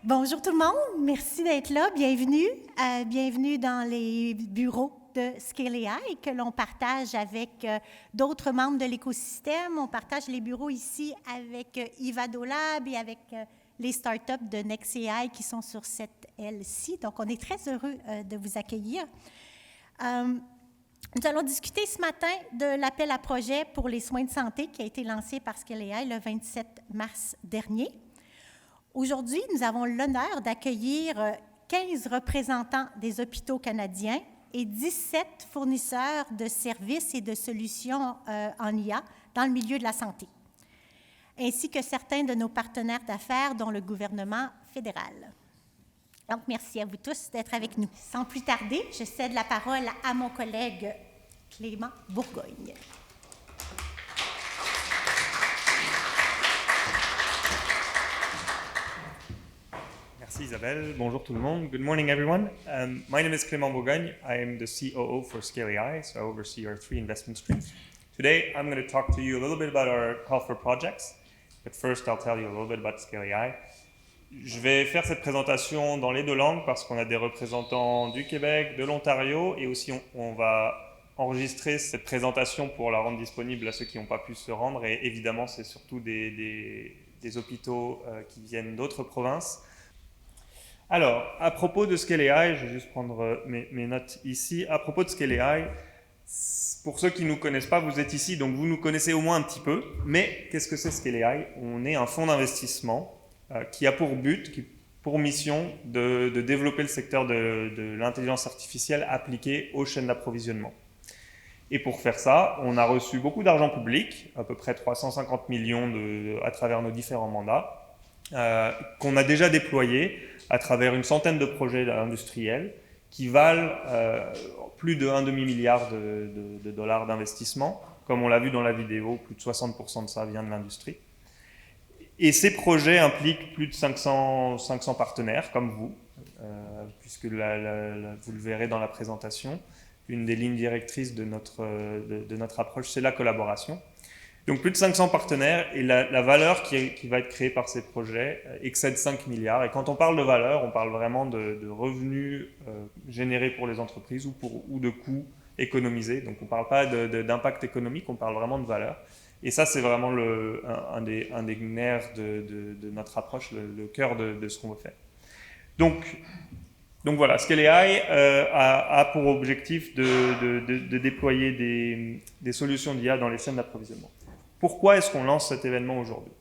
Bonjour tout le monde, merci d'être là, bienvenue. Bienvenue dans les bureaux de Scale AI que l'on partage avec d'autres membres de l'écosystème. On partage les bureaux ici avec Ivadolab et avec les startups de NextAI qui sont sur cette aile-ci. Donc, on est très heureux de vous accueillir. Nous allons discuter ce matin de l'appel à projet pour les soins de santé qui a été lancé par Scale AI le 27 mars dernier. Aujourd'hui, nous avons l'honneur d'accueillir 15 représentants des hôpitaux canadiens et 17 fournisseurs de services et de solutions en IA dans le milieu de la santé, ainsi que certains de nos partenaires d'affaires, dont le gouvernement fédéral. Donc, merci à vous tous d'être avec nous. Sans plus tarder, je cède la parole à mon collègue Clément Bourgogne. Merci Isabelle. Bonjour tout le monde. Good morning everyone. My name is Clément Bourgogne. I am the COO for Scale AI, so I oversee our 3 investment streams. Today I'm going to talk to you a little bit about our call for projects, but first I'll tell you a little bit about Scale AI. Je vais faire cette présentation dans les 2 langues parce qu'on a des représentants du Québec, de l'Ontario, et aussi on va enregistrer cette présentation pour la rendre disponible à ceux qui n'ont pas pu se rendre, et évidemment c'est surtout des hôpitaux qui viennent d'autres provinces. Alors, à propos de Scale AI, je vais juste prendre mes notes ici. À propos de Scale AI, pour ceux qui ne nous connaissent pas, vous êtes ici, donc vous nous connaissez au moins un petit peu. Mais qu'est-ce que c'est Scale AI? On est un fonds d'investissement qui a pour but, pour mission de développer le secteur de l'intelligence artificielle appliquée aux chaînes d'approvisionnement. Et pour faire ça, on a reçu beaucoup d'argent public, à peu près 350 millions à travers nos différents mandats, qu'on a déjà déployés à travers une centaine de projets industriels qui valent plus de 1,5 milliard de dollars d'investissement. Comme on l'a vu dans la vidéo, plus de 60% de ça vient de l'industrie. Et ces projets impliquent plus de 500 partenaires, comme vous, puisque vous le verrez dans la présentation. Une des lignes directrices de notre approche, c'est la collaboration. Donc plus de 500 partenaires, et la valeur qui va être créée par ces projets excède 5 milliards. Et quand on parle de valeur, on parle vraiment de revenus générés pour les entreprises ou de coûts économisés. Donc on ne parle pas d'impact économique, on parle vraiment de valeur. Et ça, c'est vraiment un des nerfs de notre approche, le cœur de ce qu'on veut faire. Donc voilà, Scale AI a pour objectif de déployer des solutions d'IA dans les chaînes d'approvisionnement. Pourquoi est-ce qu'on lance cet événement aujourd'hui?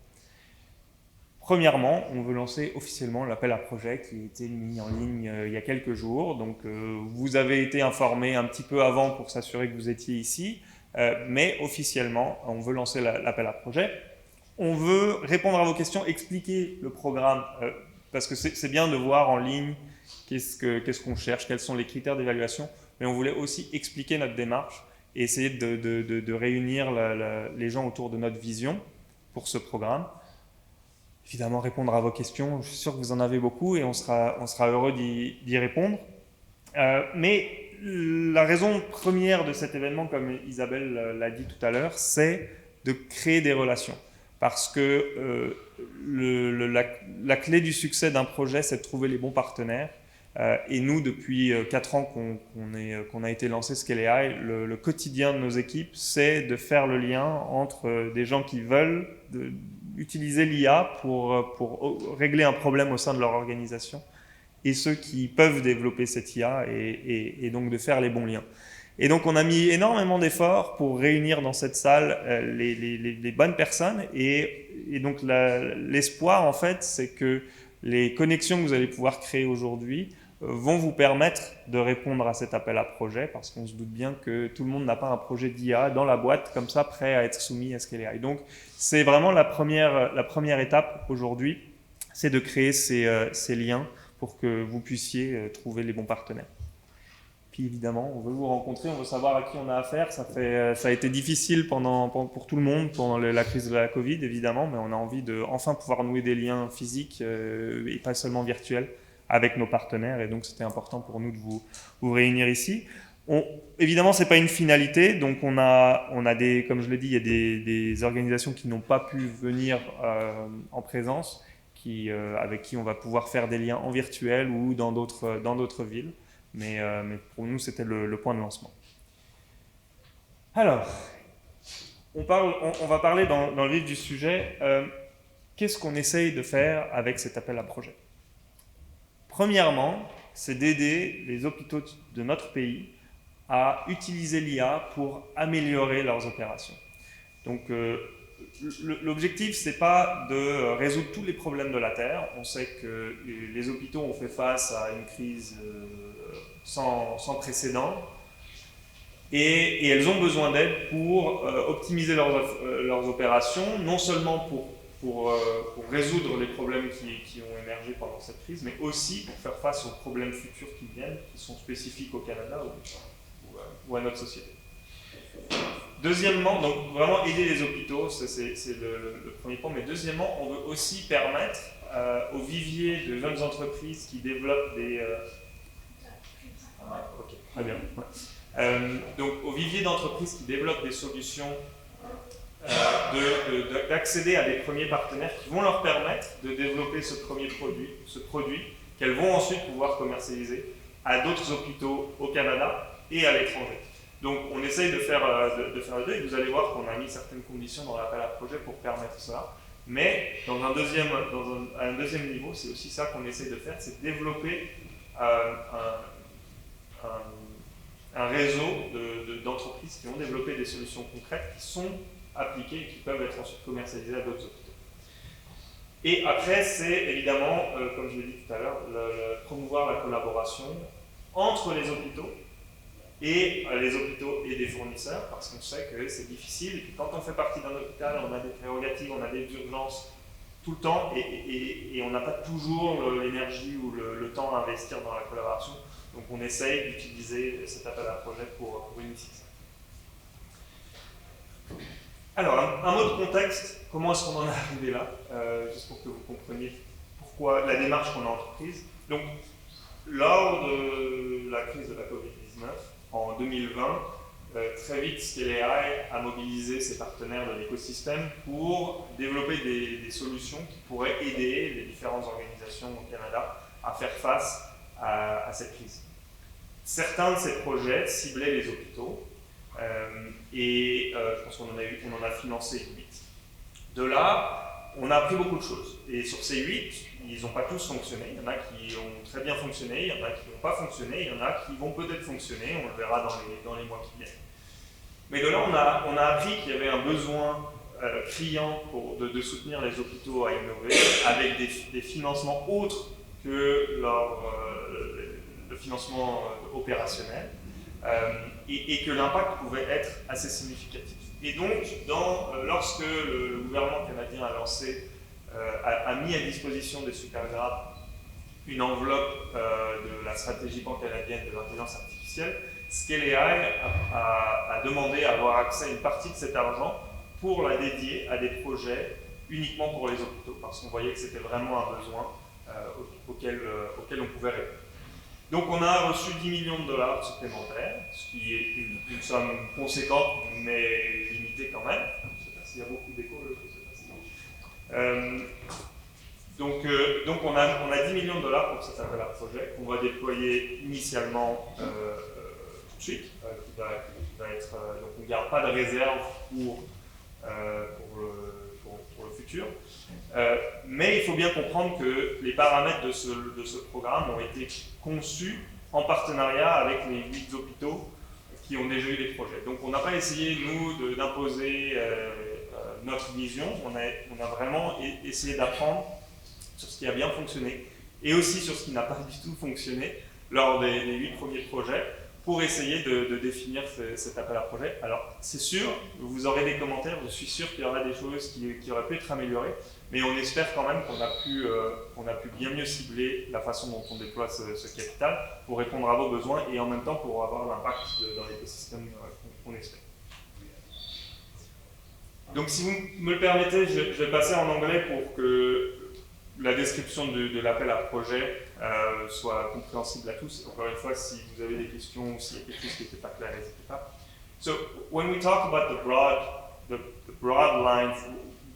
Premièrement, on veut lancer officiellement l'appel à projet qui a été mis en ligne il y a quelques jours. Donc, vous avez été informés un petit peu avant pour s'assurer que vous étiez ici. Mais officiellement, on veut lancer l'appel à projet. On veut répondre à vos questions, expliquer le programme, parce que c'est bien de voir en ligne qu'est-ce qu'on cherche, quels sont les critères d'évaluation, mais on voulait aussi expliquer notre démarche et essayer de réunir les gens autour de notre vision pour ce programme. Évidemment, répondre à vos questions, je suis sûr que vous en avez beaucoup et on sera heureux d'y répondre. Mais la raison première de cet événement, comme Isabelle l'a dit tout à l'heure, c'est de créer des relations. Parce que la clé du succès d'un projet, c'est de trouver les bons partenaires. Et nous, depuis 4 ans qu'on a été lancé Scale AI, le quotidien de nos équipes, c'est de faire le lien entre des gens qui veulent utiliser l'IA pour régler un problème au sein de leur organisation et ceux qui peuvent développer cette IA et donc de faire les bons liens. Et donc on a mis énormément d'efforts pour réunir dans cette salle les bonnes personnes et donc l'espoir en fait, c'est que les connexions que vous allez pouvoir créer aujourd'hui vont vous permettre de répondre à cet appel à projet, parce qu'on se doute bien que tout le monde n'a pas un projet d'IA dans la boîte comme ça prêt à être soumis à Scale AI. Donc c'est vraiment la première étape aujourd'hui, c'est de créer ces liens pour que vous puissiez trouver les bons partenaires. Puis évidemment, on veut vous rencontrer, on veut savoir à qui on a affaire. Ça a été difficile pour tout le monde pendant la crise de la Covid, évidemment, mais on a envie de enfin pouvoir nouer des liens physiques et pas seulement virtuels avec nos partenaires. Et donc, c'était important pour nous de vous réunir ici. Évidemment, ce n'est pas une finalité, donc on a des, comme je l'ai dit, il y a des organisations qui n'ont pas pu venir en présence, avec qui on va pouvoir faire des liens en virtuel ou dans d'autres villes, mais pour nous, c'était le point de lancement. Alors, on va parler dans le vif du sujet, qu'est-ce qu'on essaye de faire avec cet appel à projet? Premièrement, c'est d'aider les hôpitaux de notre pays à utiliser l'IA pour améliorer leurs opérations. Donc, l'objectif, ce n'est pas de résoudre tous les problèmes de la Terre. On sait que les hôpitaux ont fait face à une crise sans précédent et elles ont besoin d'aide pour optimiser leurs opérations, non seulement pour résoudre les problèmes qui ont émergé pendant cette crise, mais aussi pour faire face aux problèmes futurs qui viennent, qui sont spécifiques au Canada ou à notre société. Deuxièmement, donc vraiment aider les hôpitaux, c'est le premier point, mais deuxièmement, on veut aussi permettre aux viviers de jeunes entreprises qui développent des... ok, très bien. Donc aux viviers d'entreprises qui développent des solutions, d'accéder à des premiers partenaires qui vont leur permettre de développer ce produit qu'elles vont ensuite pouvoir commercialiser à d'autres hôpitaux au Canada et à l'étranger. Donc on essaye de faire les deux et vous allez voir qu'on a mis certaines conditions dans l'appel à projet pour permettre cela. Mais à un deuxième niveau, c'est aussi ça qu'on essaye de faire, c'est développer un réseau d'entreprises qui ont développé des solutions concrètes qui sont appliquées et qui peuvent être ensuite commercialisées à d'autres hôpitaux. Et après, c'est évidemment, comme je l'ai dit tout à l'heure, promouvoir la collaboration entre les hôpitaux et des fournisseurs, parce qu'on sait que c'est difficile et que quand on fait partie d'un hôpital, on a des prérogatives, on a des urgences tout le temps et on n'a pas toujours l'énergie ou le temps à investir dans la collaboration. Donc on essaye d'utiliser cet appel à projet pour initier ça. Alors, un mot de contexte, comment est-ce qu'on en est arrivé là, juste pour que vous compreniez pourquoi la démarche qu'on a entreprise. Donc, lors de la crise de la Covid-19, en 2020, très vite, Scale AI a mobilisé ses partenaires de l'écosystème pour développer des solutions qui pourraient aider les différentes organisations au Canada à faire face à cette crise. Certains de ces projets ciblaient les hôpitaux je pense qu'on en a financé 8. De là, on a appris beaucoup de choses. Et sur ces 8, ils n'ont pas tous fonctionné. Il y en a qui ont très bien fonctionné, il y en a qui n'ont pas fonctionné, il y en a qui vont peut-être fonctionner, on le verra dans les mois qui viennent. Mais de là, on a appris qu'il y avait un besoin criant de soutenir les hôpitaux à innover avec des financements autres que le financement opérationnel et que l'impact pouvait être assez significatif. Et donc, lorsque le gouvernement canadien a mis à disposition des supergrades une enveloppe de la stratégie pan-canadienne de l'intelligence artificielle, Scale AI a demandé à avoir accès à une partie de cet argent pour la dédier à des projets uniquement pour les hôpitaux, parce qu'on voyait que c'était vraiment un besoin auquel on pouvait répondre. Donc on a reçu 10 millions de dollars supplémentaires, ce qui est une somme conséquente, mais limitée quand même. Je ne sais pas s'il y a beaucoup d'écho, je ne sais pas si... Donc on a 10 millions de dollars pour cet appel à projet, qu'on va déployer initialement tout de suite, qui va être, donc on ne garde pas de réserve pour le futur. Mais il faut bien comprendre que les paramètres de ce programme ont été conçus en partenariat avec les 8 hôpitaux qui ont déjà eu des projets. Donc on n'a pas essayé, nous, d'imposer notre vision, on a vraiment essayé d'apprendre sur ce qui a bien fonctionné et aussi sur ce qui n'a pas du tout fonctionné lors des 8 premiers projets pour essayer de définir cet appel à projet. Alors, c'est sûr, vous aurez des commentaires, je suis sûr qu'il y aura des choses qui auraient pu être améliorées, mais on espère quand même qu'on a pu bien mieux cibler la façon dont on déploie ce capital pour répondre à vos besoins et en même temps pour avoir l'impact dans l'écosystème qu'on espère. Donc, si vous me le permettez, je vais passer en anglais pour que la description de l'appel à projet soit compréhensible à tous. Encore une fois, si vous avez des questions ou s'il y a quelque chose qui n'était pas clair, n'hésitez pas. So, when we talk about the broad lines,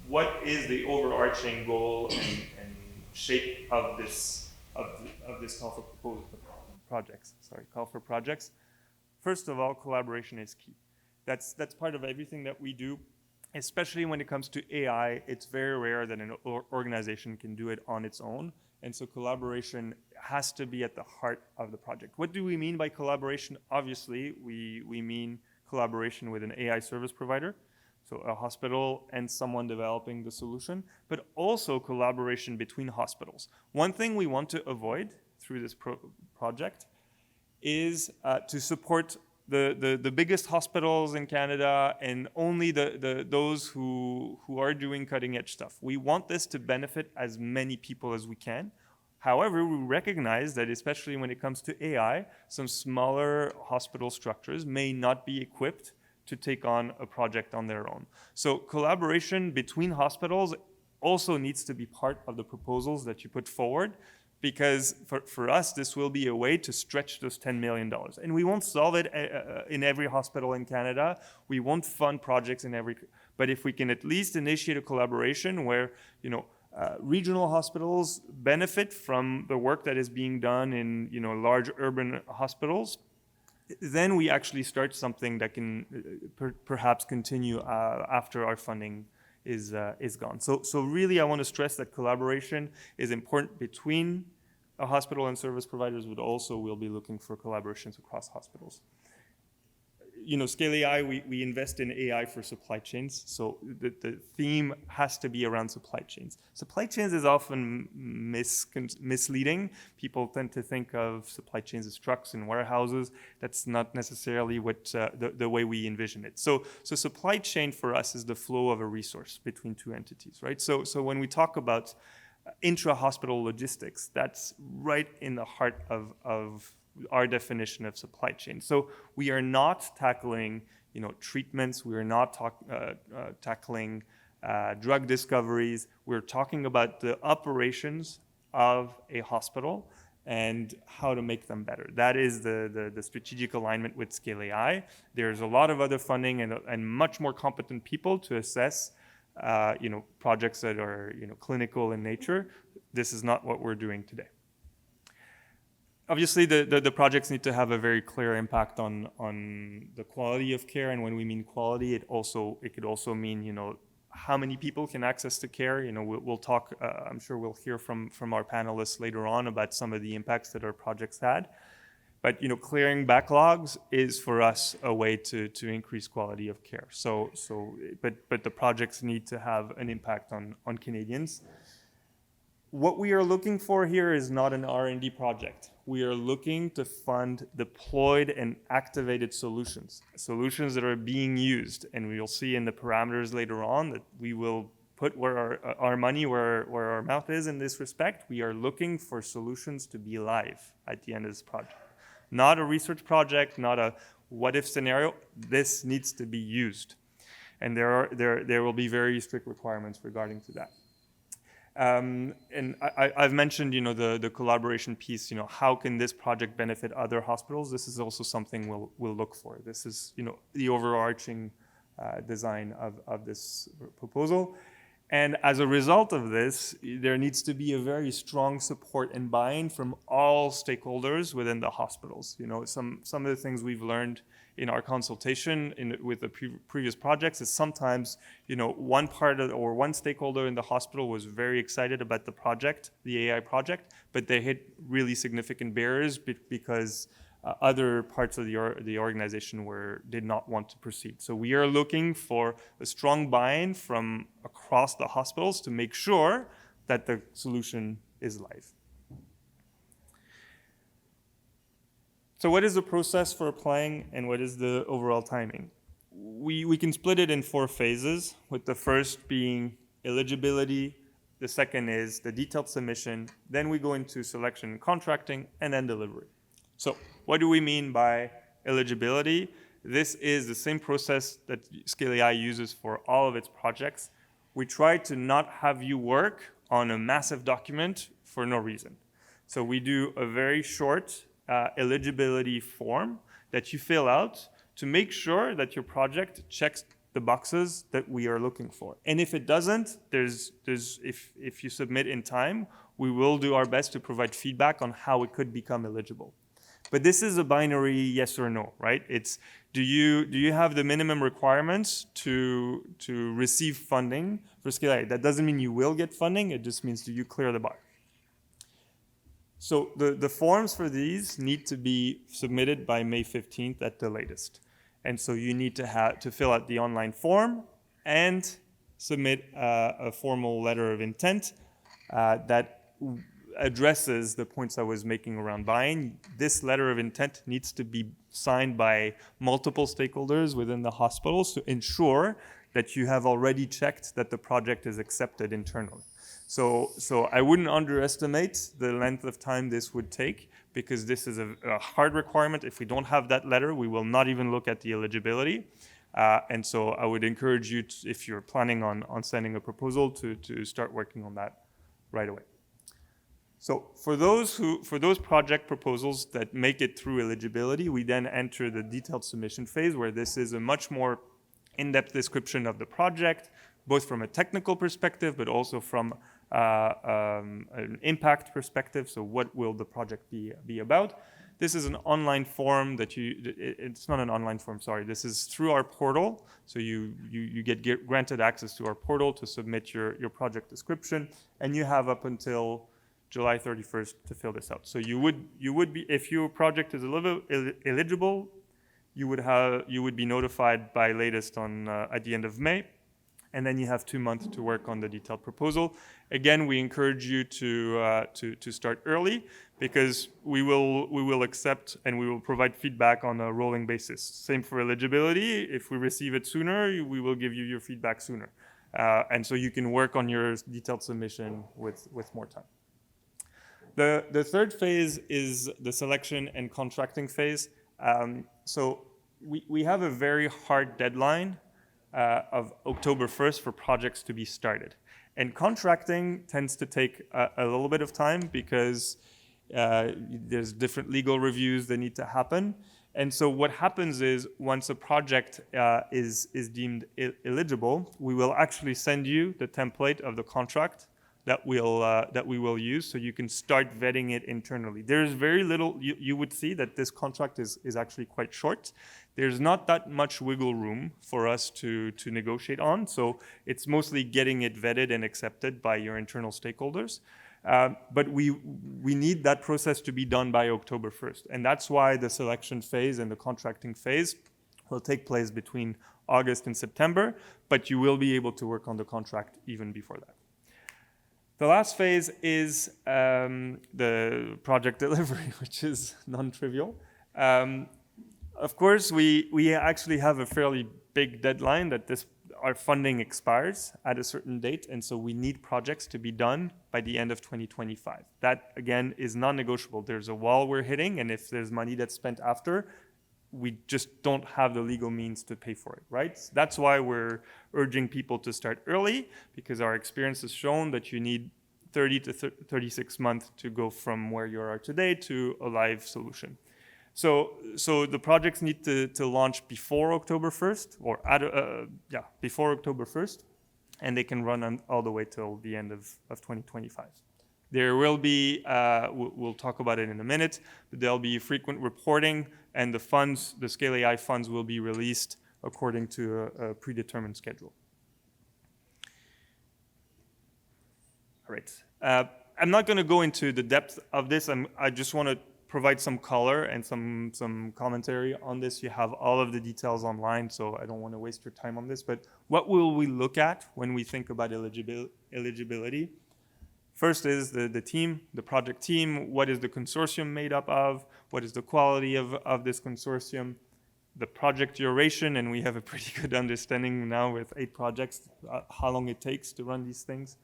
what is the overarching goal and shape of this call for projects? Call for projects. First of all, collaboration is key. That's part of everything that we do. Especially when it comes to AI, it's very rare that an organization can do it on its own. And so collaboration has to be at the heart of the project. What do we mean by collaboration? Obviously, we mean collaboration with an AI service provider, so a hospital and someone developing the solution, but also collaboration between hospitals. One thing we want to avoid through this project is to support the biggest hospitals in Canada and only those who are doing cutting edge stuff. We want this to benefit as many people as we can. However, we recognize that especially when it comes to AI, some smaller hospital structures may not be equipped to take on a project on their own. So collaboration between hospitals also needs to be part of the proposals that you put forward, because for us, this will be a way to stretch those $10 million. And we won't solve it in every hospital in Canada. We won't fund projects in every, but if we can at least initiate a collaboration where, regional hospitals benefit from the work that is being done in, large urban hospitals, then we actually start something that can perhaps continue after our funding is gone. So really, I want to stress that collaboration is important between a hospital and service providers, but also we'll be looking for collaborations across hospitals. Scale AI, we invest in AI for supply chains. So the theme has to be around supply chains. Supply chains is often misleading. People tend to think of supply chains as trucks and warehouses. That's not necessarily what the way we envision it. So supply chain for us is the flow of a resource between two entities, right? So when we talk about intra-hospital logistics, that's right in the heart of our definition of supply chain. So we are not tackling, treatments. We are not tackling drug discoveries. We're talking about the operations of a hospital and how to make them better. That is the strategic alignment with Scale AI. There's a lot of other funding and much more competent people to assess projects that are clinical in nature. This is not what we're doing today. Obviously, the projects need to have a very clear impact on the quality of care, and when we mean quality, it could also mean how many people can access to care. We'll talk. I'm sure we'll hear from our panelists later on about some of the impacts that our projects had. But clearing backlogs is for us a way to increase quality of care. But the projects need to have an impact on Canadians. What we are looking for here is not an R&D project. We are looking to fund deployed and activated solutions that are being used. And we'll see in the parameters later on that we will put our money where our mouth is in this respect. We are looking for solutions to be live at the end of this project. Not a research project, not a what-if scenario. This needs to be used. And there will be very strict requirements regarding to that. And I've mentioned, the collaboration piece. How can this project benefit other hospitals? This is also something we'll look for. This is, the overarching design of this proposal. And as a result of this, there needs to be a very strong support and buy-in from all stakeholders within the hospitals. Some of the things we've learned in our consultation with the previous projects is sometimes, one part or one stakeholder in the hospital was very excited about the project, the AI project, but they hit really significant barriers because other parts of the organization did not want to proceed. So we are looking for a strong buy-in from across the hospitals to make sure that the solution is live. So what is the process for applying and what is the overall timing? We can split it in 4 phases, with the first being eligibility, the second is the detailed submission, then we go into selection and contracting, and then delivery. So what do we mean by eligibility? This is the same process that Scale AI uses for all of its projects. We try to not have you work on a massive document for no reason. So we do a very short eligibility form that you fill out to make sure that your project checks the boxes that we are looking for. And if it doesn't, if you submit in time, we will do our best to provide feedback on how it could become eligible. But this is a binary yes or no, right? It's do you have the minimum requirements to receive funding for Scale? That doesn't mean you will get funding, it just means do you clear the bar? So the forms for these need to be submitted by May 15th at the latest. And so you need to fill out the online form and submit a formal letter of intent that addresses the points I was making around buying. This letter of intent needs to be signed by multiple stakeholders within the hospitals to ensure that you have already checked that the project is accepted internally. So I wouldn't underestimate the length of time this would take, because this is a hard requirement. If we don't have that letter, we will not even look at the eligibility. And so I would encourage you, if you're planning on sending a proposal, to start working on that right away. So for those project proposals that make it through eligibility, we then enter the detailed submission phase, where this is a much more in-depth description of the project, both from a technical perspective, but also from an impact perspective. So what will the project be about? This is an online form that it's not an online form, sorry. This is through our portal. So you get granted access to our portal to submit your project description, and you have up until July 31st to fill this out. So you would be, if your project is eligible, you would be notified by latest on at the end of May, and then you have 2 months to work on the detailed proposal. Again, we encourage you to start early, because we will accept and we will provide feedback on a rolling basis. Same for eligibility. If we receive it sooner, we will give you your feedback sooner, and so you can work on your detailed submission with more time. The third phase is the selection and contracting phase. So we have a very hard deadline of October 1st for projects to be started. And contracting tends to take a little bit of time, because there's different legal reviews that need to happen. And so what happens is, once a project is deemed eligible, we will actually send you the template of the contract that we will use, so you can start vetting it internally. There's very little, you would see that this contract is actually quite short. There's not that much wiggle room for us to negotiate on, so it's mostly getting it vetted and accepted by your internal stakeholders. But we need that process to be done by October 1st, and that's why the selection phase and the contracting phase will take place between August and September, but you will be able to work on the contract even before that. The last phase is the project delivery, which is non-trivial. Of course, we actually have a fairly big deadline that our funding expires at a certain date, and so we need projects to be done by the end of 2025. That, again, is non-negotiable. There's a wall we're hitting, and if there's money that's spent after, we just don't have the legal means to pay for it, right? That's why we're urging people to start early, because our experience has shown that you need 30 to 36 months to go from where you are today to a live solution. So the projects need to launch before October 1st, or before October 1st, and they can run all the way till the end of 2025. There will be, we'll talk about it in a minute, but there'll be frequent reporting, and the funds, the Scale AI funds, will be released according to a predetermined schedule. All right. I'm not going to go into the depth of this. I just want to provide some color and some commentary on this. You have all of the details online, so I don't want to waste your time on this. But what will we look at when we think about eligibility? First is the team, the project team. What is the consortium made up of? What is the quality of this consortium? The project duration, and we have a pretty good understanding now with 8 projects, how long it takes to run these things.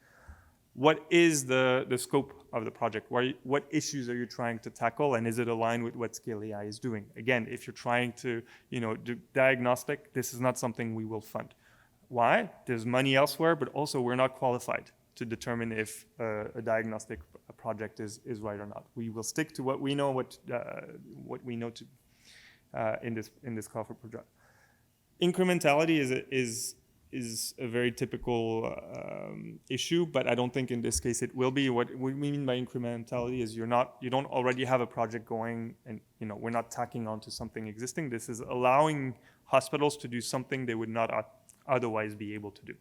What is the scope of the project? What issues are you trying to tackle, and is it aligned with what Scale AI is doing? Again, if you're trying to do diagnostic, this is not something we will fund. Why? There's money elsewhere, but also we're not qualified to determine if a diagnostic project is right or not. We will stick to what we know, what we know to in this call for project. Incrementality is a very typical issue, but I don't think in this case it will be. What we mean by incrementality is you don't already have a project going, and we're not tacking on to something existing. This is allowing hospitals to do something they would not otherwise be able to do.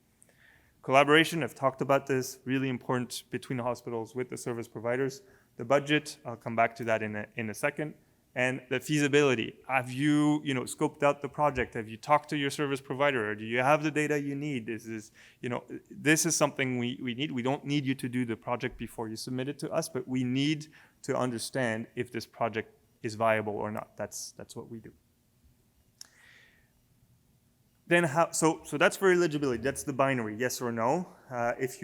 Collaboration, I've talked about this, really important between the hospitals with the service providers. The budget, I'll come back to that in a second. And the feasibility. Have you, scoped out the project? Have you talked to your service provider? Or do you have the data you need? This is something we need. We don't need you to do the project before you submit it to us, but we need to understand if this project is viable or not. That's what we do. Then so that's for eligibility. That's the binary, yes or no. If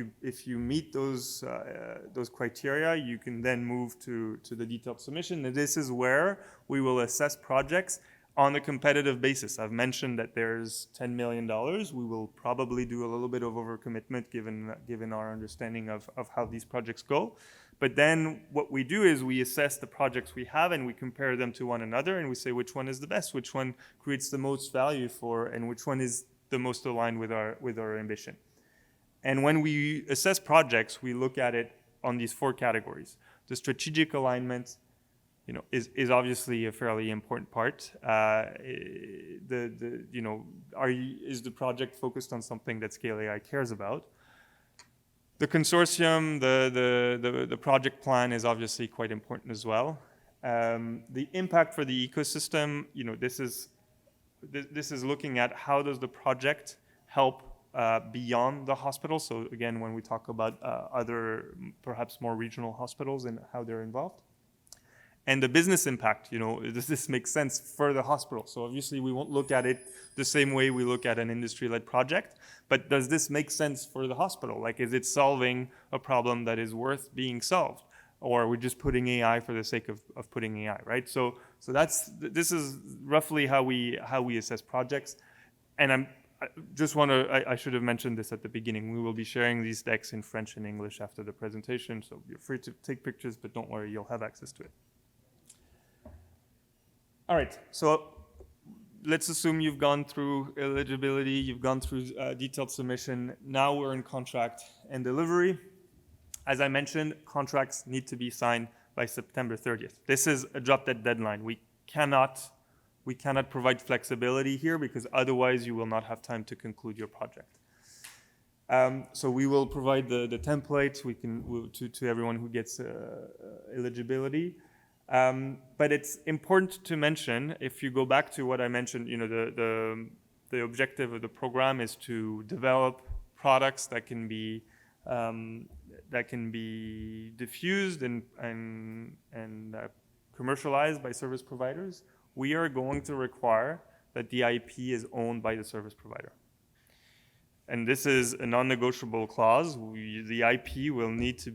you meet those criteria, you can then move to the detailed submission. And this is where we will assess projects on a competitive basis. I've mentioned that there's $10 million. We will probably do a little bit of overcommitment given our understanding of how these projects go. But then what we do is we assess the projects we have and we compare them to one another and we say which one is the best, which one creates the most value and which one is the most aligned with our ambition. And when we assess projects, we look at it on these 4 categories. The strategic alignment, is obviously a fairly important part. Is the project focused on something that Scale AI cares about? The consortium, the project plan is obviously quite important as well. The impact for the ecosystem, this is looking at how does the project help beyond the hospital. So again, when we talk about other, perhaps more regional hospitals and how they're involved. And the business impact, does this make sense for the hospital? So obviously we won't look at it the same way we look at an industry-led project, but does this make sense for the hospital? Like, is it solving a problem that is worth being solved? Or are we just putting AI for the sake of putting AI, right? So this is roughly how we assess projects. And I should have mentioned this at the beginning. We will be sharing these decks in French and English after the presentation, so you're free to take pictures, but don't worry, you'll have access to it. All right, so let's assume you've gone through eligibility, you've gone through detailed submission. Now we're in contract and delivery. As I mentioned, contracts need to be signed by September 30th. This is a drop-dead deadline. We cannot provide flexibility here because otherwise you will not have time to conclude your project. So we will provide the template to everyone who gets eligibility. But it's important to mention, if you go back to what I mentioned, the objective of the program is to develop products that can be diffused and commercialized by service providers. We are going to require that the IP is owned by the service provider. And this is a non-negotiable clause. The IP will need to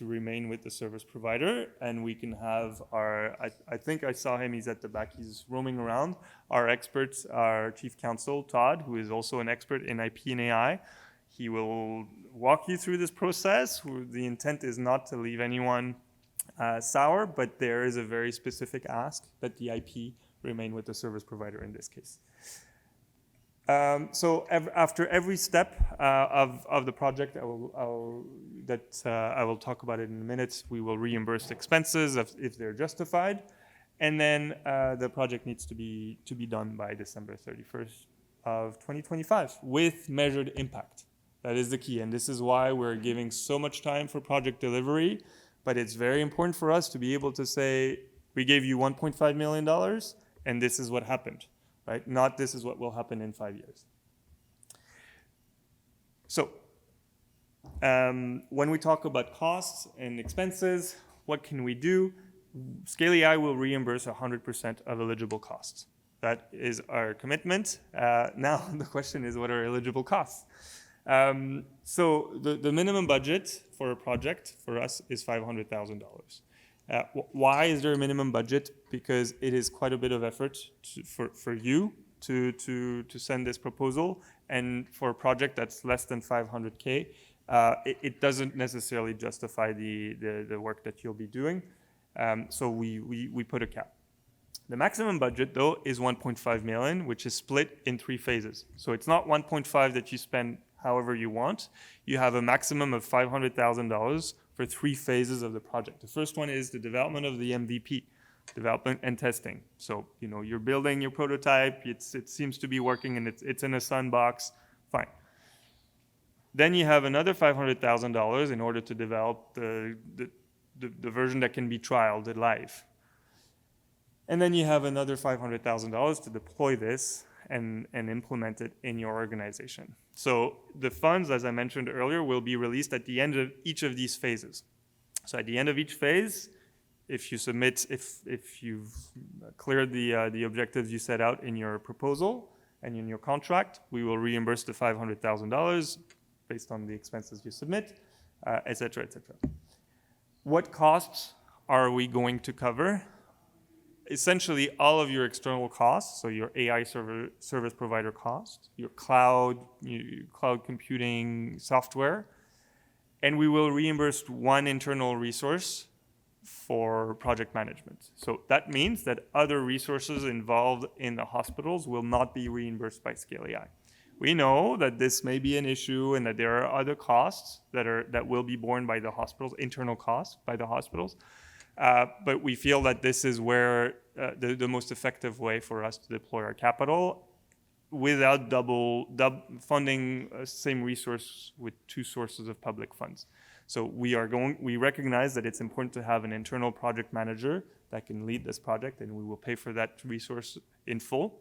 remain with the service provider, and we can have I think I saw him, he's at the back, he's roaming around. Our experts, our chief counsel, Todd, who is also an expert in IP and AI, he will walk you through this process. The intent is not to leave anyone sour, but there is a very specific ask that the IP remain with the service provider in this case. So after every step of the project, I will talk about it in a minute. We will reimburse expenses if they're justified, and then the project needs to be done by December 31st of 2025 with measured impact. That is the key, and this is why we're giving so much time for project delivery. But it's very important for us to be able to say we gave you $1.5 million, and this is what happened. Right? Not this is what will happen in 5 years. So when we talk about costs and expenses, what can we do? Scale AI will reimburse 100% of eligible costs. That is our commitment. Now the question is, what are eligible costs? So the minimum budget for a project for us is $500,000. Why is there a minimum budget? Because it is quite a bit of effort for you to send this proposal, and for a project that's less than 500K, it doesn't necessarily justify the work that you'll be doing. So we put a cap. The maximum budget, though, is 1.5 million, which is split in 3 phases. So it's not 1.5 that you spend however you want. You have a maximum of $500,000 for 3 phases of the project. The first one is the development of the MVP, development and testing. So, you're building your prototype, it seems to be working, and it's in a sandbox, fine. Then you have another $500,000 in order to develop the version that can be trialed live. And then you have another $500,000 to deploy this and implement it in your organization. So the funds, as I mentioned earlier, will be released at the end of each of these phases. So at the end of each phase, if you submit, if you've cleared the objectives you set out in your proposal and in your contract, we will reimburse the $500,000 based on the expenses you submit, et cetera, et cetera. What costs are we going to cover? Essentially all of your external costs, so your AI service provider cost, your cloud computing software, and we will reimburse one internal resource for project management. So that means that other resources involved in the hospitals will not be reimbursed by Scale AI. We know that this may be an issue and that there are other costs that will be borne by the hospitals, internal costs by the hospitals. But we feel that this is where the most effective way for us to deploy our capital without double funding same resource with 2 sources of public funds. So we recognize that it's important to have an internal project manager that can lead this project, and we will pay for that resource in full.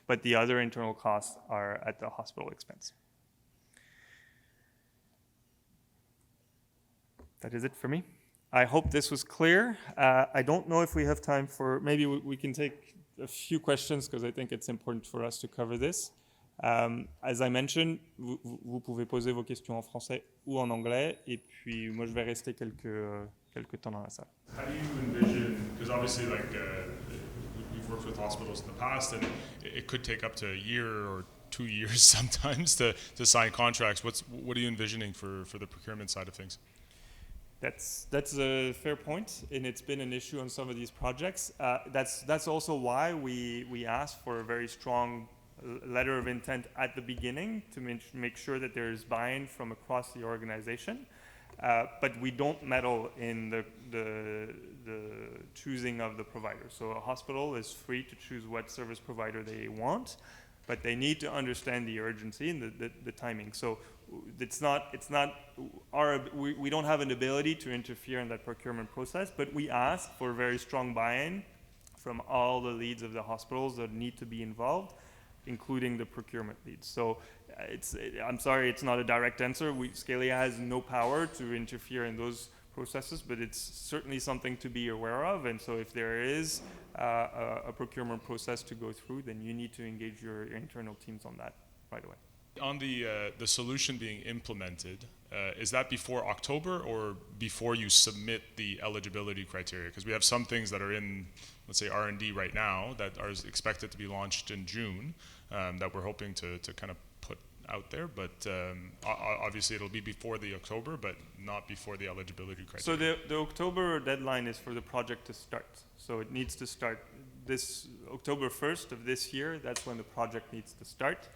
But the other internal costs are at the hospital expense. That is it for me. I hope this was clear. I don't know if we have time for, maybe we can take a few questions because I think it's important for us to cover this. As I mentioned, vous pouvez poser vos questions en français ou en anglais, et puis moi je vais rester quelques temps dans la salle. How do you envision, because obviously we've worked with hospitals in the past and it could take up to a year or 2 years sometimes to sign contracts. What are you envisioning for the procurement side of things? That's a fair point, and it's been an issue on some of these projects. That's also why we asked for a very strong letter of intent at the beginning to make sure that there is buy-in from across the organization. But we don't meddle in the choosing of the provider. So a hospital is free to choose what service provider they want, but they need to understand the urgency and the timing. So we don't have an ability to interfere in that procurement process, but we ask for very strong buy-in from all the leads of the hospitals that need to be involved, including the procurement leads. So I'm sorry, it's not a direct answer. Scale AI has no power to interfere in those processes, but it's certainly something to be aware of. And so if there is a procurement process to go through, then you need to engage your internal teams on that right away. On the solution being implemented, is that before October or before you submit the eligibility criteria? Because we have some things that are in, let's say, R&D right now that are expected to be launched in June that we're hoping to kind of put out there. But obviously it'll be before the October, but not before the eligibility criteria. So the October deadline is for the project to start. So it needs to start this October 1st of this year. That's when the project needs to start.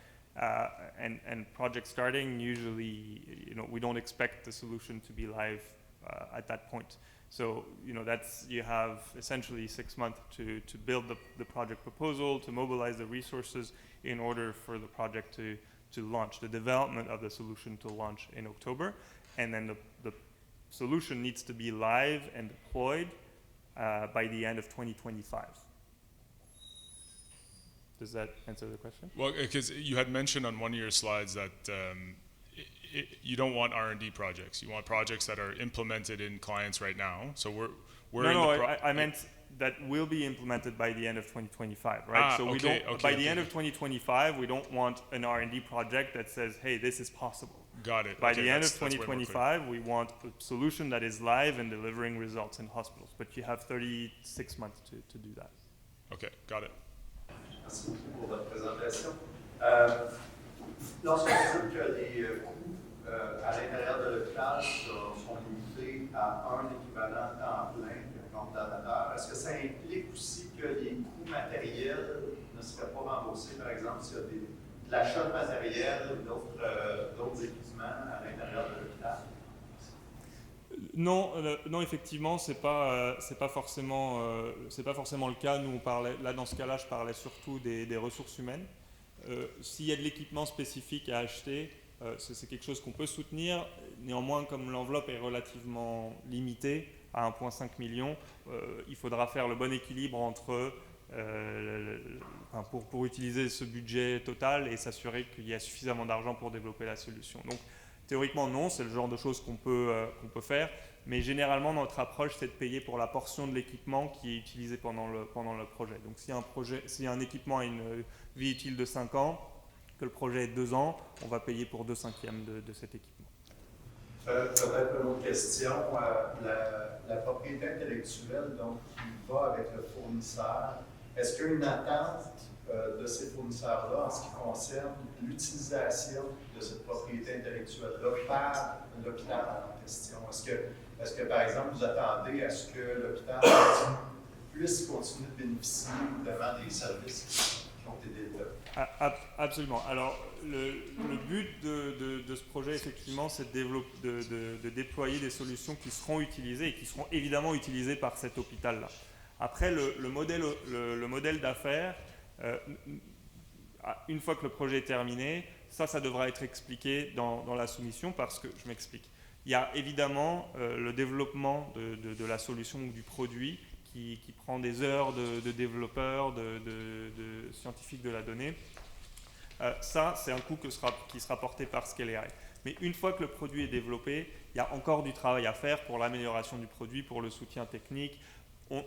And project starting, usually, we don't expect the solution to be live at that point. So, you have essentially 6 months to build the project proposal, to mobilize the resources in order for the project to launch, the development of the solution to launch in October. And then the solution needs to be live and deployed by the end of 2025. Does that answer the question? Well, because you had mentioned on one of your slides that you don't want R&D projects. You want projects that are implemented in clients right now. So I meant that will be implemented by the end of 2025, right? So by the end of 2025, we don't want an R&D project that says, hey, this is possible. Got it. By the end of 2025, we want a solution that is live and delivering results in hospitals. But you have 36 months to do that. Okay, got it. Merci pour votre présentation. Lorsqu'on dit qu'il y a des coûts à l'intérieur ça implique aussi que les coûts matériels ne seraient pas remboursés, par exemple, s'il y a de l'achat de matériel ou d'autres équipements à l'intérieur de l'hôpital? Non, non, effectivement, c'est pas forcément le cas. Nous, on parlait, là, dans ce cas-là, je parlais surtout des ressources humaines. S'il y a de l'équipement spécifique à acheter, c'est quelque chose qu'on peut soutenir. Néanmoins, comme l'enveloppe est relativement limitée à 1,5 million, il faudra faire le bon équilibre entre pour utiliser ce budget total et s'assurer qu'il y a suffisamment d'argent pour développer la solution. Donc, théoriquement, non, c'est le genre de choses qu'on peut faire, mais généralement, notre approche, c'est de payer pour la portion de l'équipement qui est utilisé pendant le projet. Donc, si un équipement a une vie utile de 5 ans, que le projet est de 2 ans, on va payer pour 2/5 de cet équipement. Peut-être une autre question. La propriété intellectuelle, donc, qui va avec le fournisseur, est-ce qu'il y a une attente de ces fournisseurs-là en ce qui concerne l'utilisation de cette propriété intellectuelle-là par l'hôpital en question? Est-ce que, par exemple, vous attendez à ce que l'hôpital puisse continuer de bénéficier vraiment des services qui ont été développés? Absolument. Alors, le but de ce projet, effectivement, c'est de déployer des solutions qui seront utilisées et qui seront évidemment utilisées par cet hôpital-là. Après, le modèle d'affaires, une fois que le projet est terminé, ça devra être expliqué dans la soumission parce que, je m'explique, il y a évidemment le développement de la solution ou du produit qui prend des heures de développeurs, de scientifiques de la donnée. Ça, c'est un coût qui sera porté par Scale.ai. Mais une fois que le produit est développé, il y a encore du travail à faire pour l'amélioration du produit, pour le soutien technique.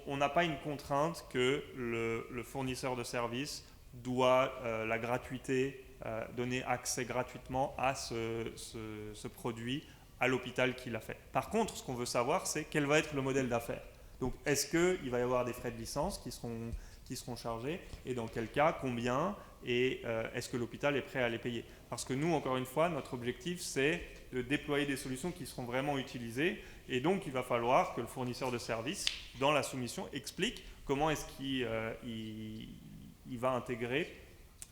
On n'a pas une contrainte que le fournisseur de services doit la gratuité, donner accès gratuitement à ce produit à l'hôpital qui l'a fait. Par contre, ce qu'on veut savoir, c'est quel va être le modèle d'affaires. Donc, est-ce qu'il va y avoir des frais de licence qui seront chargés et dans quel cas, combien et est-ce que l'hôpital est prêt à les payer? Parce que nous, encore une fois, notre objectif, c'est de déployer des solutions qui seront vraiment utilisées et donc il va falloir que le fournisseur de services, dans la soumission, explique comment est-ce qu'il va intégrer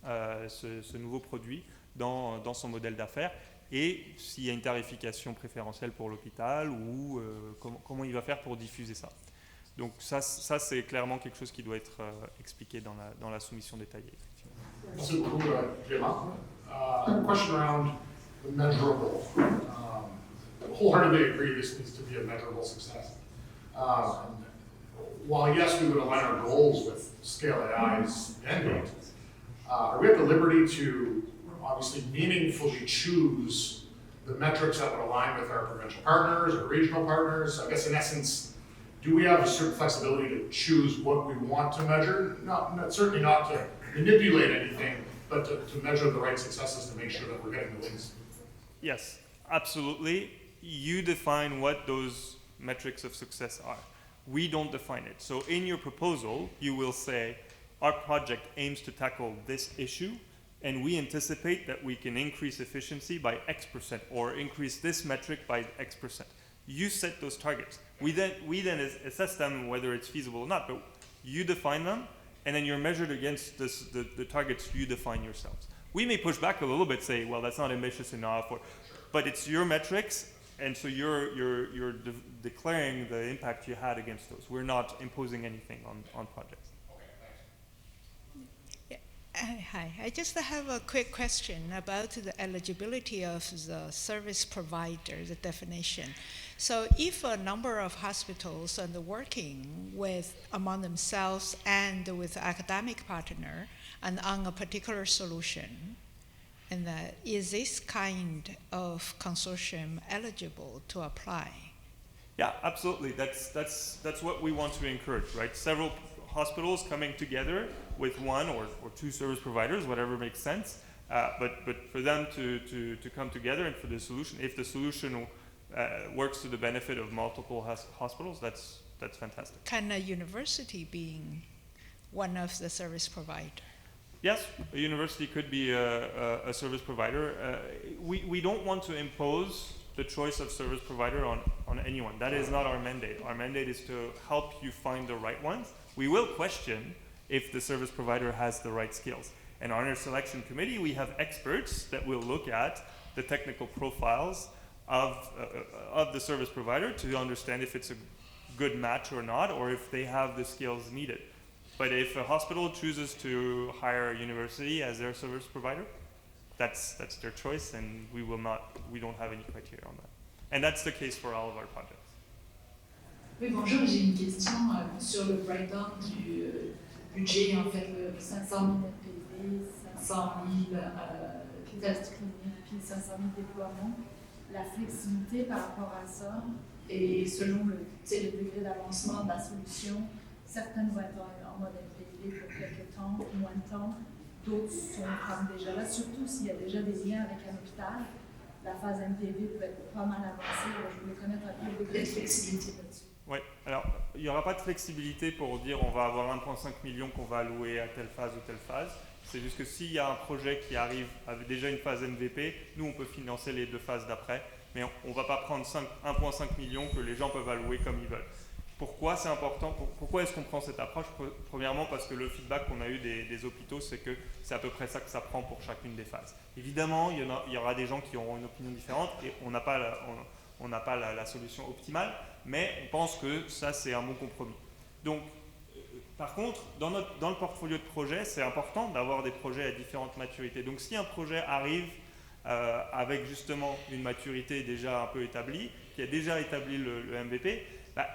ce nouveau produit dans son modèle d'affaires et s'il y a une tarification préférentielle pour l'hôpital ou comment il va faire pour diffuser ça. Donc ça c'est clairement quelque chose qui doit être expliqué dans la soumission détaillée. So, Clément, I have a question around the measurable. Wholeheartedly agree this needs to be a measurable success. While yes, we would align our goals with Scale.ai's end date, are we at the liberty to obviously meaningfully choose the metrics that would align with our provincial partners or regional partners? I guess in essence, do we have a certain flexibility to choose what we want to measure? Certainly not to manipulate anything, but to measure the right successes to make sure that we're getting the wins. Yes, absolutely. You define what those metrics of success are. We don't define it. So in your proposal, you will say, our project aims to tackle this issue, and we anticipate that we can increase efficiency by X% or increase this metric by X%. You set those targets. We then assess them whether it's feasible or not, but you define them, and then you're measured against the targets you define yourselves. We may push back a little bit, say, well, that's not ambitious enough, but it's your metrics, and so you're declaring the impact you had against those. We're not imposing anything on projects. Hi, I just have a quick question about the eligibility of the service provider, the definition. So if a number of hospitals are working among themselves and with academic partner and on a particular solution, and is this kind of consortium eligible to apply? Yeah, absolutely. That's what we want to encourage, right? Several hospitals coming together with one or two service providers, whatever makes sense. But for them to come together and for the solution, if the solution works to the benefit of multiple hospitals, that's fantastic. Can a university being one of the service providers? Yes, a university could be a service provider. We don't want to impose the choice of service provider on anyone. That is not our mandate. Our mandate is to help you find the right ones. we will question if the service provider has the right skills. And on our selection committee, we have experts that will look at the technical profiles of the service provider to understand if it's a good match or not, or if they have the skills needed. But if a hospital chooses to hire a university as their service provider, that's their choice, and we don't have any criteria on that. And that's the case for all of our projects. Oui, bonjour, j'ai une question sur le breakdown du budget, en fait, le 500 000 NPV, 500 000 tests cliniques, puis 500 000 déploiements, la flexibilité par rapport à ça, et selon le degré d'avancement de la solution, certaines vont être en mode NPV pour quelques temps, moins de temps, d'autres sont comme déjà là, surtout s'il y a déjà des liens avec un hôpital. La phase NPV peut être pas mal avancée, alors je voulais connaître un peu le degré de flexibilité là-dessus. Oui, alors il n'y aura pas de flexibilité pour dire on va avoir 1,5 million qu'on va allouer à telle phase ou telle phase. C'est juste que s'il y a un projet qui arrive avec déjà une phase MVP, nous on peut financer les 2 phases d'après, mais on ne va pas prendre 1,5 million que les gens peuvent allouer comme ils veulent. Pourquoi c'est important? Pourquoi est-ce qu'on prend cette approche? Premièrement parce que le feedback qu'on a eu des hôpitaux, c'est que c'est à peu près ça que ça prend pour chacune des phases. Évidemment, il y aura des gens qui auront une opinion différente et on n'a pas la solution optimale, mais on pense que ça c'est un bon compromis. Donc, par contre, dans le portfolio de projets, c'est important d'avoir des projets à différentes maturités. Donc si un projet arrive avec justement une maturité déjà un peu établie, qui a déjà établi le MVP,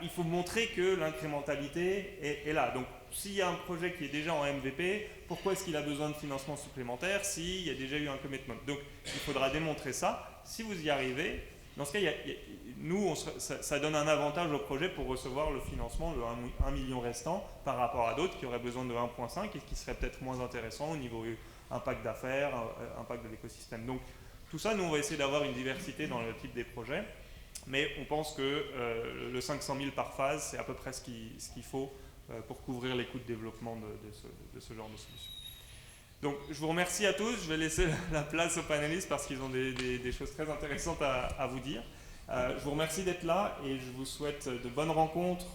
il faut montrer que l'incrémentalité est là. Donc s'il y a un projet qui est déjà en MVP, pourquoi est-ce qu'il a besoin de financement supplémentaire s'il y a déjà eu un commitment? Donc il faudra démontrer ça. Si vous y arrivez, dans ce cas, ça donne un avantage au projet pour recevoir le financement, le 1 million restant, par rapport à d'autres qui auraient besoin de 1,5 et qui seraient peut-être moins intéressants au niveau impact d'affaires, impact de l'écosystème. Donc tout ça, nous on va essayer d'avoir une diversité dans le type des projets, mais on pense que le 500 000 par phase, c'est à peu près ce qu'il faut pour couvrir les coûts de développement de ce genre de solution. Donc je vous remercie à tous, je vais laisser la place aux panélistes parce qu'ils ont des choses très intéressantes à vous dire. Je vous remercie d'être là et je vous souhaite de bonnes rencontres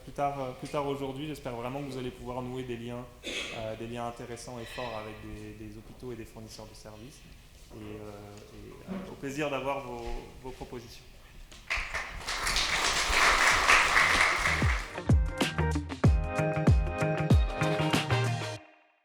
plus tard aujourd'hui. J'espère vraiment que vous allez pouvoir nouer des liens intéressants et forts avec des hôpitaux et des fournisseurs de services. Et au plaisir d'avoir vos propositions.